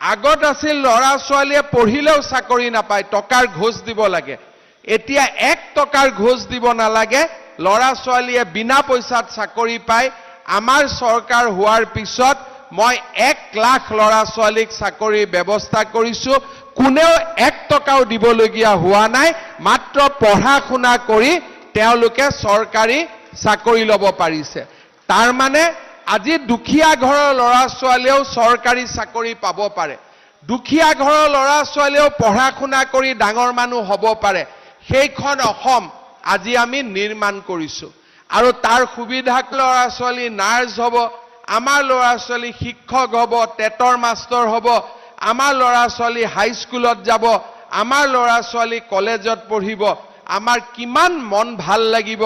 আগত আছিল ল'ৰা ছোৱালীয়ে পঢ়িলেও চাকৰি নাপায়, টকাৰ ঘোষ দিব লাগে। এতিয়া 1 টকাৰ ঘোষ দিব নালাগে, ল'ৰা ছোৱালীয়ে বিনা পইচাত চাকৰি পায়। আমাৰ চৰকাৰ হোৱাৰ পিছত মই 1 লাখ ল'ৰা ছোৱালীক চাকৰিৰ ব্যৱস্থা কৰিছো। কোনেও 1 টকাও দিবলগীয়া হোৱা নাই, মাত্ৰ পঢ়া শুনা কৰি তেওঁলোকে চৰকাৰী চাকৰি ল'ব পাৰিছে। তাৰ মানে আজি দুখীয়া ঘৰৰ ল'ৰা ছোৱালীয়েও চৰকাৰী চাকৰি পাব পাৰে, দুখীয়া ঘৰৰ ল'ৰা ছোৱালীয়েও পঢ়া শুনা কৰি ডাঙৰ মানুহ হ'ব পাৰে। সেইখন অসম আজি আমি নিৰ্মাণ কৰিছো। আৰু তাৰ সুবিধা ল'ৰা ছোৱালী নাৰ্ছ হ'ব, আমাৰ ল'ৰা ছোৱালী শিক্ষক হ'ব, টেটৰ মাষ্টৰ হ'ব, আমাৰ ল'ৰা ছোৱালী হাইস্কুলত যাব, আমাৰ ল'ৰা ছোৱালী কলেজত পঢ়িব। আমাৰ কিমান মন ভাল লাগিব।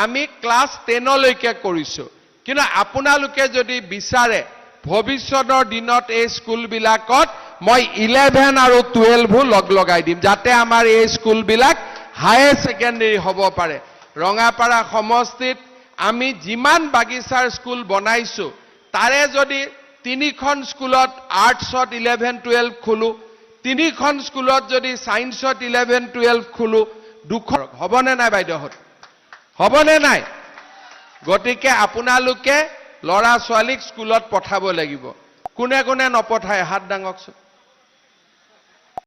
আমি ক্লাছ 10লৈকে কৰিছো, কিন্তু আপোনালোকে যদি বিচাৰে ভৱিষ্যতৰ দিনত এই স্কুলবিলাকত মই 11 আৰু 12 লগাই দিম, যাতে আমাৰ এই স্কুলবিলাক হায়াৰ ছেকেণ্ডেৰী হ'ব পাৰে। ৰঙাপাৰা সমষ্টিত আমি যিমান বাগিচাৰ স্কুল বনাইছো, তাৰে যদি 3খন স্কুলত আৰ্টছত 11-12 খোলো, 3খন স্কুলত যদি ছায়েন্সত 11-12 খোলো, 2খন হ'বনে নাই বাইদেউহঁত? হ'বনে নাই? গতিকে আপোনালোকে ল'ৰা ছোৱালীক স্কুলত পঠাব লাগিব। কোনে কোনে নপঠায় হাত দাঙকচোন।